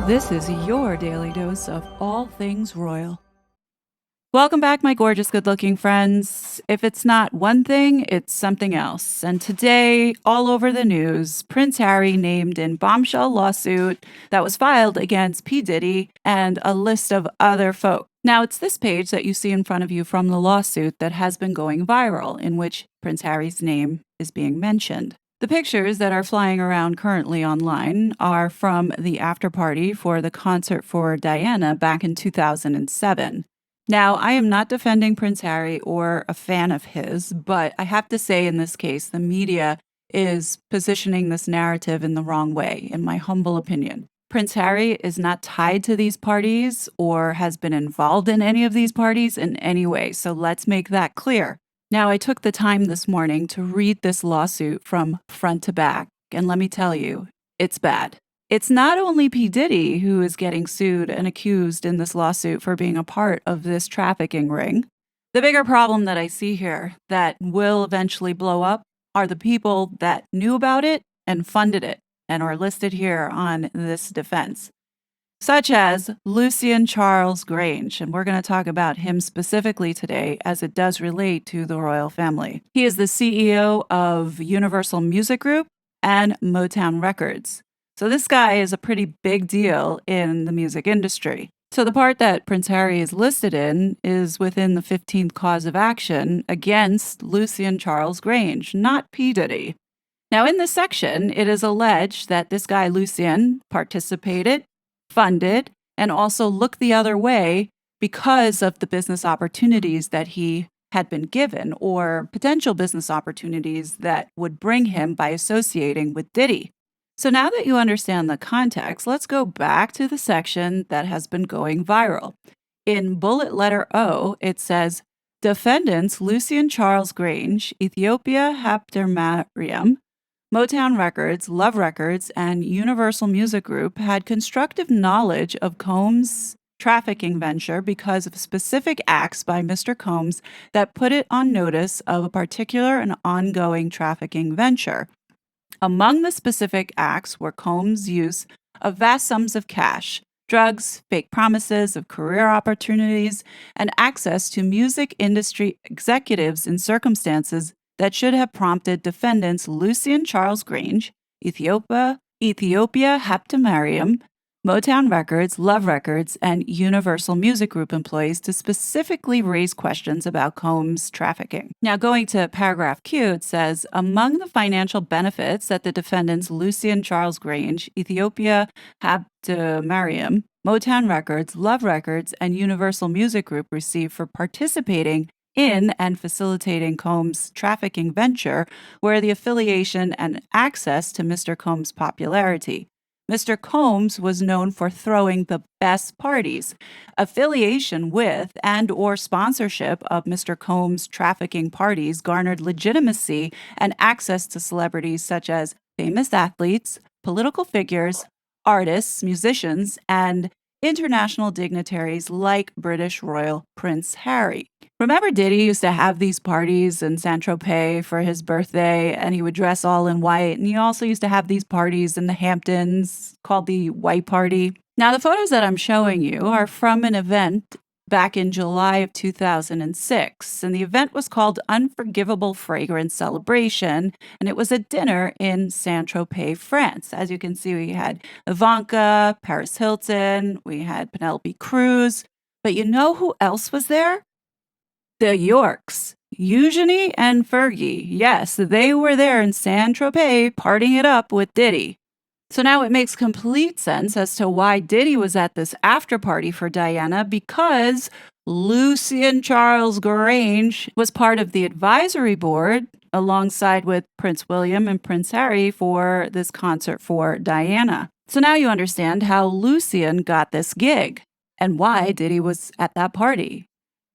This is your daily dose of all things royal. Welcome back, my gorgeous, good-looking friends. If it's not one thing, it's something else. And today, all over the news, Prince Harry named in bombshell lawsuit that was filed against P. Diddy and a list of other folk. Now, it's this page that you see in front of you from the lawsuit that has been going viral, in which Prince Harry's name is being mentioned. The pictures that are flying around currently online are from the after party for the concert for Diana back in 2007. Now, I am not defending Prince Harry or a fan of his, but I have to say in this case, the media is positioning this narrative in the wrong way, in my humble opinion. Prince Harry is not tied to these parties or has been involved in any of these parties in any way, so let's make that clear. Now, I took the time this morning to read this lawsuit from front to back, and let me tell you, it's bad. It's not only P. Diddy who is getting sued and accused in this lawsuit for being a part of this trafficking ring. The bigger problem that I see here that will eventually blow up are the people that knew about it and funded it and are listed here on this defense, such as Lucian Grainge, and we're going to talk about him specifically today as it does relate to the royal family. He is the CEO of Universal Music Group and Motown Records. So this guy is a pretty big deal in the music industry. So the part that Prince Harry is listed in is within the 15th cause of action against Lucian Grainge, not P. Diddy. Now in this section, it is alleged that this guy Lucian participated, funded, and also looked the other way because of the business opportunities that he had been given or potential business opportunities that would bring him by associating with Diddy. So now that you understand the context, let's go back to the section that has been going viral. In bullet letter O, it says, defendants Lucian Grainge, Ethiopia Hapter-Mariam, Motown Records, Love Records, and Universal Music Group had constructive knowledge of Combs' trafficking venture because of specific acts by Mr. Combs that put it on notice of a particular and ongoing trafficking venture. Among the specific acts were Combs' use of vast sums of cash, drugs, fake promises of career opportunities, and access to music industry executives in circumstances that should have prompted defendants Lucian Grainge, Ethiopia Hapter-Mariam, Motown Records, Love Records, and Universal Music Group employees to specifically raise questions about Combs' trafficking. Now, going to paragraph Q, it says, among the financial benefits that the defendants Lucian Grainge, Ethiopia Hapter-Mariam, Motown Records, Love Records, and Universal Music Group received for participating in and facilitating Combs' trafficking venture were the affiliation and access to Mr. Combs' popularity. Mr. Combs was known for throwing the best parties. Affiliation with and or sponsorship of Mr. Combs' trafficking parties garnered legitimacy and access to celebrities such as famous athletes, political figures, artists, musicians, and international dignitaries like British Royal Prince Harry. Remember Diddy used to have these parties in Saint-Tropez for his birthday, and he would dress all in white, and he also used to have these parties in the Hamptons called the White Party. Now, the photos that I'm showing you are from an event back in July of 2006, and the event was called Unforgivable Fragrance Celebration, and it was a dinner in Saint-Tropez, France. As you can see, we had Ivanka, Paris Hilton, we had Penelope Cruz, but you know who else was there? The YORKS, Eugenie and Fergie. Yes, they were there in Saint-Tropez partying it up with Diddy. So now it makes complete sense as to why Diddy was at this after party for Diana, because Lucian Grainge was part of the advisory board alongside with Prince William and Prince Harry for this concert for Diana. So now you understand how Lucian got this gig and why Diddy was at that party.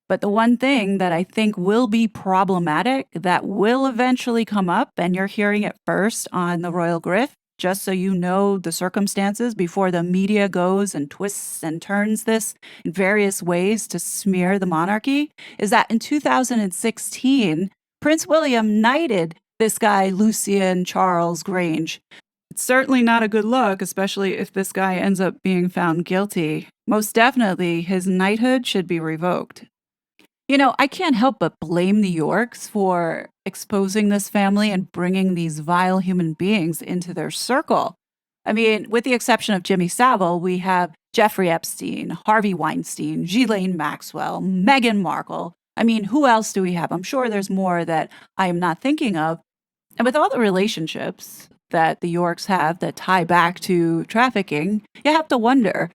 But the one thing that I think will be problematic that will eventually come up, and you're hearing it first on the Royal Grift, just so you know the circumstances before the media goes and twists and turns this in various ways to smear the monarchy, is that in 2016, Prince William knighted this guy, Lucian Grainge, It's certainly not a good look, especially if this guy ends up being found guilty. Most definitely, his knighthood should be revoked. You know, I can't help but blame the Yorks for exposing this family and bringing these vile human beings into their circle. I mean, with the exception of Jimmy Savile, we have Jeffrey Epstein, Harvey Weinstein, Ghislaine Maxwell, Meghan Markle. I mean, who else do we have? I'm sure there's more that I am not thinking of. And with all the relationships that the Yorks have that tie back to trafficking, you have to wonder,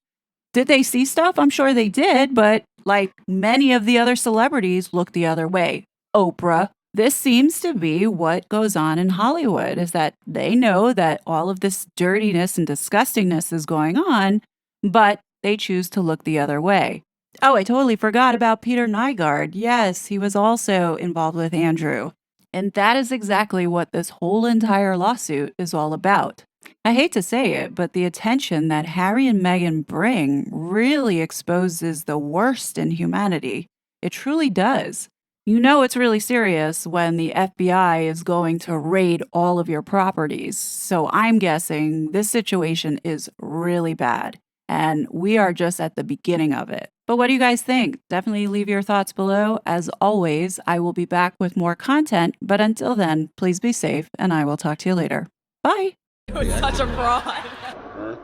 did they see stuff? I'm sure they did, but like many of the other celebrities, look the other way. Oprah. This seems to be what goes on in Hollywood is that they know that all of this dirtiness and disgustingness is going on, but they choose to look the other way. Oh, I totally forgot about Peter Nygard. Yes, he was also involved with Andrew. And that is exactly what this whole entire lawsuit is all about. I hate to say it, but the attention that Harry and Meghan bring really exposes the worst in humanity. It truly does. You know it's really serious when the FBI is going to raid all of your properties. So I'm guessing this situation is really bad. And we are just at the beginning of it. But what do you guys think? Definitely leave your thoughts below. As always, I will be back with more content. But until then, please be safe, and I will talk to you later. Bye. You're such a fraud.